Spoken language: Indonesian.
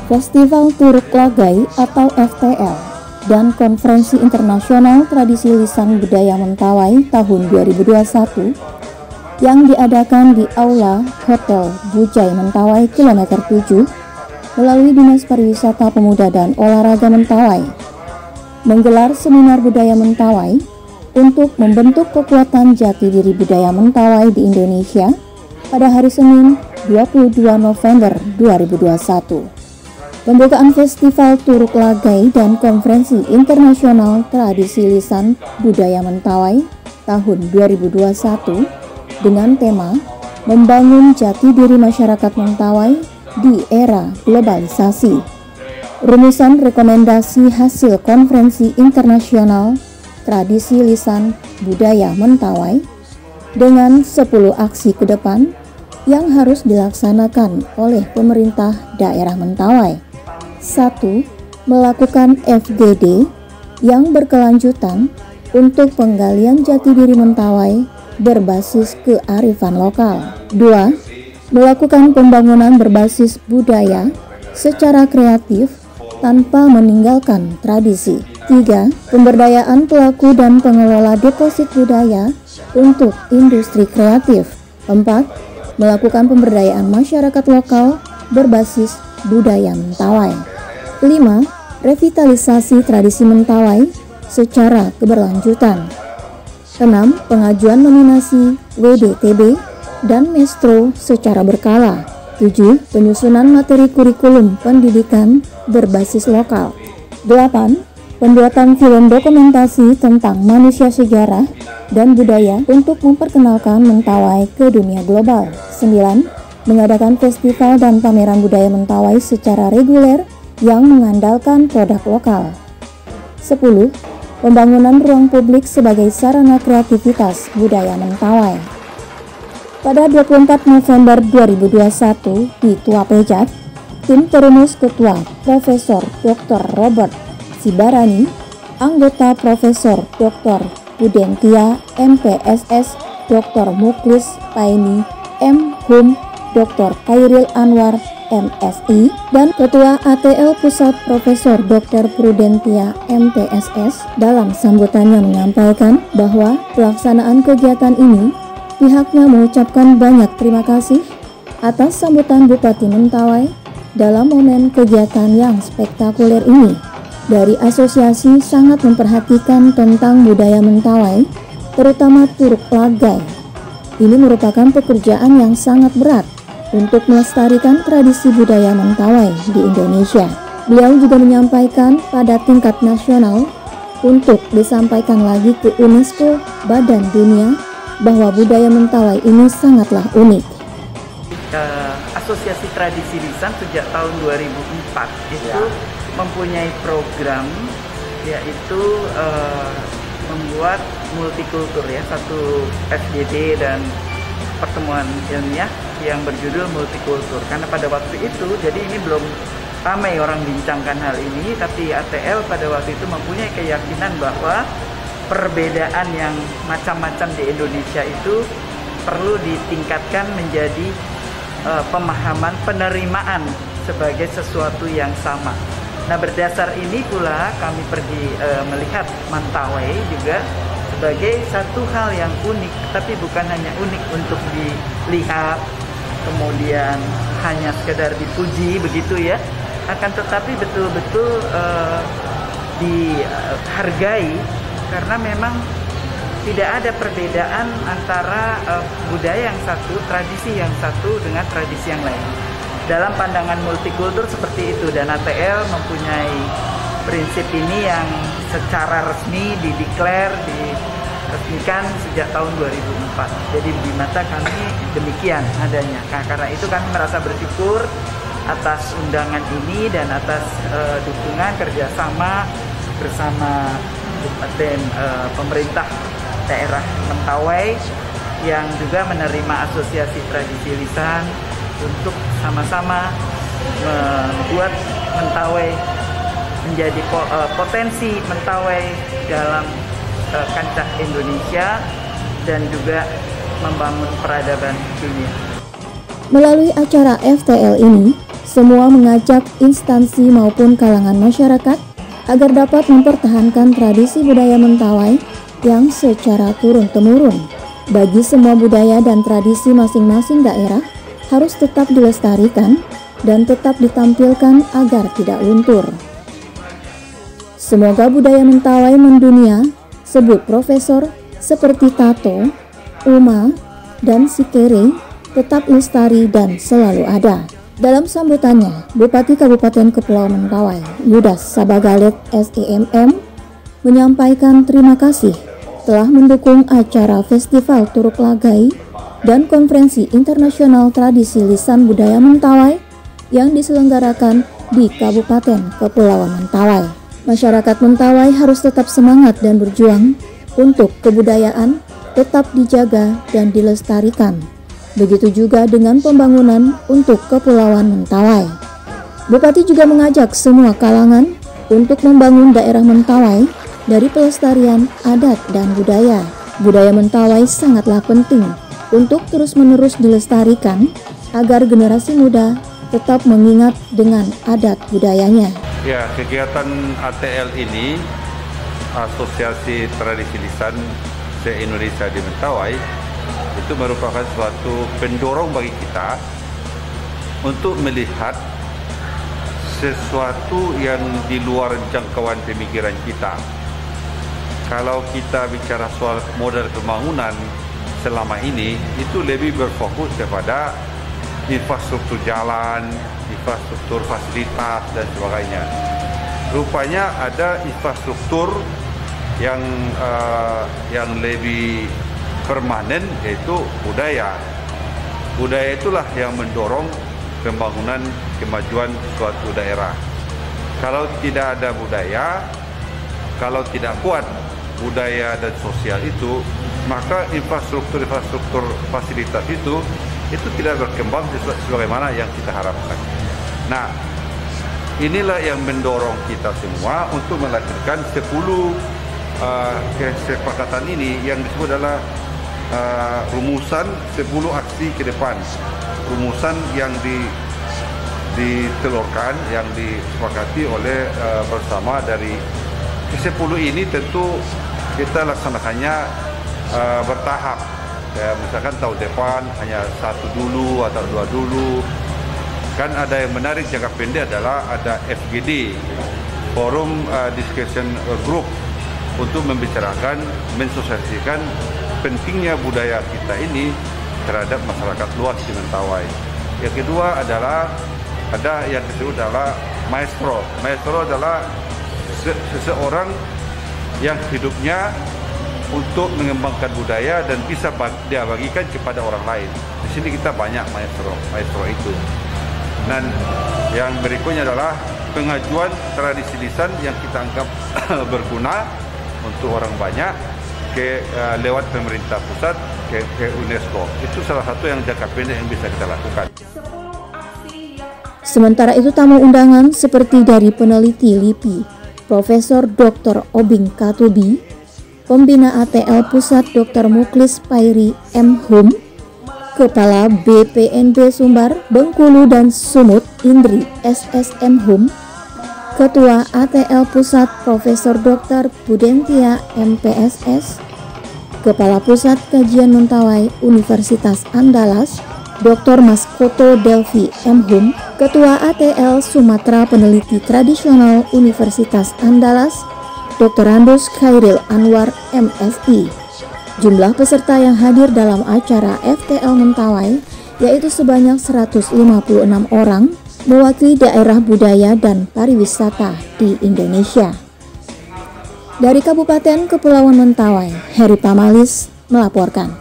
Festival Turuk Lagai atau FTL dan Konferensi Internasional Tradisi Lisan Budaya Mentawai tahun 2021 yang diadakan di Aula Hotel Bujai Mentawai Kilometer 7 melalui Dinas Pariwisata Pemuda dan Olahraga Mentawai menggelar seminar budaya Mentawai untuk membentuk kekuatan jati diri budaya Mentawai di Indonesia pada hari Senin 22 November 2021. Pembukaan Festival Turuk Lagai dan Konferensi Internasional Tradisi Lisan Budaya Mentawai tahun 2021 dengan tema Membangun Jati Diri Masyarakat Mentawai di Era Globalisasi. Rumusan rekomendasi hasil Konferensi Internasional Tradisi Lisan Budaya Mentawai dengan 10 aksi ke depan yang harus dilaksanakan oleh pemerintah daerah Mentawai. 1. Melakukan FGD yang berkelanjutan untuk penggalian jati diri Mentawai berbasis kearifan lokal. 2. Melakukan pembangunan berbasis budaya secara kreatif tanpa meninggalkan tradisi. 3. Pemberdayaan pelaku dan pengelola deposit budaya untuk industri kreatif. 4. Melakukan pemberdayaan masyarakat lokal berbasis budaya Mentawai. 5. Revitalisasi tradisi Mentawai secara keberlanjutan. 6. Pengajuan nominasi WDTB dan Mestro secara berkala. 7. Penyusunan materi kurikulum pendidikan berbasis lokal. 8. Pembuatan film dokumentasi tentang manusia sejarah dan budaya untuk memperkenalkan Mentawai ke dunia global. 9. Mengadakan festival dan pameran budaya Mentawai secara reguler yang mengandalkan produk lokal. 10. Pembangunan ruang publik sebagai sarana kreativitas budaya Mentawai. Pada 24 November 2021 di Tua Pejat, tim perumus Ketua Profesor Dr. Robert Sibarani, anggota Profesor Dr. Pudentia MPSS, Dr. Muklis Paini M. Hum, Dr. Khairil Anwar MSI, dan Ketua ATL Pusat Profesor Dr. Prudentia MPSS dalam sambutannya menyampaikan bahwa pelaksanaan kegiatan ini pihaknya mengucapkan banyak terima kasih atas sambutan Bupati Mentawai dalam momen kegiatan yang spektakuler ini. Dari asosiasi sangat memperhatikan tentang budaya Mentawai, terutama Turuk Lagai. Ini merupakan pekerjaan yang sangat berat untuk melestarikan tradisi budaya Mentawai di Indonesia. Beliau juga menyampaikan pada tingkat nasional untuk disampaikan lagi ke UNESCO Badan Dunia bahwa budaya Mentawai ini sangatlah unik. Asosiasi Tradisi Lisan sejak tahun 2004 itu mempunyai program yaitu membuat multikultur ya, satu FGD dan pertemuan ilmiah yang berjudul multikultur. Karena pada waktu itu, jadi ini belum ramai orang bincangkan hal ini, tapi ATL pada waktu itu mempunyai keyakinan bahwa perbedaan yang macam-macam di Indonesia itu perlu ditingkatkan menjadi pemahaman penerimaan sebagai sesuatu yang sama. Nah, berdasar ini pula kami pergi melihat Mentawai juga sebagai satu hal yang unik, tapi bukan hanya unik untuk dilihat, kemudian hanya sekedar dipuji begitu ya, akan tetapi betul-betul dihargai karena memang tidak ada perbedaan antara budaya yang satu, tradisi yang satu dengan tradisi yang lain. Dalam pandangan multikultur seperti itu, dan ATL mempunyai prinsip ini yang secara resmi diresmikan sejak tahun 2004. Jadi di mata kami demikian adanya. Nah, karena itu kami merasa bersyukur atas undangan ini dan atas dukungan kerjasama bersama Kabupaten pemerintah daerah Mentawai yang juga menerima Asosiasi Tradisi Lisan untuk sama-sama membuat Mentawai menjadi potensi Mentawai dalam kancah Indonesia dan juga membangun peradaban dunia. Melalui acara FTL ini, Semua mengajak instansi maupun kalangan masyarakat agar dapat mempertahankan tradisi budaya Mentawai yang secara turun-temurun. Bagi semua budaya dan tradisi masing-masing daerah harus tetap dilestarikan dan tetap ditampilkan agar tidak luntur. Semoga budaya Mentawai mendunia, sebut profesor seperti Tato, Uma, dan Sikere tetap lestari dan selalu ada. Dalam sambutannya, Bupati Kabupaten Kepulauan Mentawai, Yudas Sabagalet SEMM, menyampaikan terima kasih telah mendukung acara Festival Turuk Lagai dan Konferensi Internasional Tradisi Lisan Budaya Mentawai yang diselenggarakan di Kabupaten Kepulauan Mentawai. Masyarakat Mentawai harus tetap semangat dan berjuang untuk kebudayaan tetap dijaga dan dilestarikan. Begitu juga dengan pembangunan untuk Kepulauan Mentawai. Bupati juga mengajak semua kalangan untuk membangun daerah Mentawai dari pelestarian adat dan budaya. Budaya Mentawai sangatlah penting untuk terus-menerus dilestarikan agar generasi muda tetap mengingat dengan adat budayanya. Ya, kegiatan ATL ini, Asosiasi Tradisi Lisan se-Indonesia di Mentawai, itu merupakan suatu pendorong bagi kita untuk melihat sesuatu yang di luar jangkauan pemikiran kita. Kalau kita bicara soal model pembangunan selama ini, itu lebih berfokus kepada infrastruktur jalan, infrastruktur fasilitas dan sebagainya. Rupanya ada infrastruktur yang lebih permanen, yaitu budaya. Budaya itulah yang mendorong pembangunan kemajuan suatu daerah. Kalau tidak ada budaya, kalau tidak kuat budaya dan sosial itu, maka infrastruktur fasilitas itu tidak berkembang sebagaimana yang kita harapkan. Nah, inilah yang mendorong kita semua untuk melahirkan 10 kesepakatan ini yang disebut adalah rumusan 10 aksi ke depan. Rumusan yang ditelurkan, yang disepakati oleh bersama dari ke-10 ini. Tentu kita laksanakannya bertahap. Ya, misalkan tahun depan hanya 1 dulu atau 2 dulu. Kan ada yang menarik jangka pendek adalah ada FGD, Forum Discussion Group, untuk membicarakan, mensosialisasikan pentingnya budaya kita ini terhadap masyarakat luas di Mentawai. Yang kedua adalah ada yang disebut adalah maestro. Maestro adalah seseorang yang hidupnya untuk mengembangkan budaya dan bisa dia bagikan kepada orang lain. Di sini kita banyak maestro itu. Dan yang berikutnya adalah pengajuan tradisi lisan yang kita anggap berguna untuk orang banyak lewat pemerintah pusat ke UNESCO. Itu salah satu yang jangka pendek yang bisa kita lakukan. Sementara itu tamu undangan seperti dari peneliti LIPI, Profesor Dr. Obing Katubi, Pembina ATL Pusat Dr. Muklis Pairi M. Hum, Kepala BPNB Sumbar, Bengkulu dan Sumut Indri SSM Hum, Ketua ATL Pusat Profesor Dr. Budentia MPSS, Kepala Pusat Kajian Mentawai Universitas Andalas, Dr. Maskoto Delvi M. Hum, Ketua ATL Sumatera Peneliti Tradisional Universitas Andalas, Dr. Andus Khairil Anwar MSI. Jumlah peserta yang hadir dalam acara FTL Mentawai yaitu sebanyak 156 orang, mewakili daerah budaya dan pariwisata di Indonesia. Dari Kabupaten Kepulauan Mentawai, Heri Pamalis melaporkan.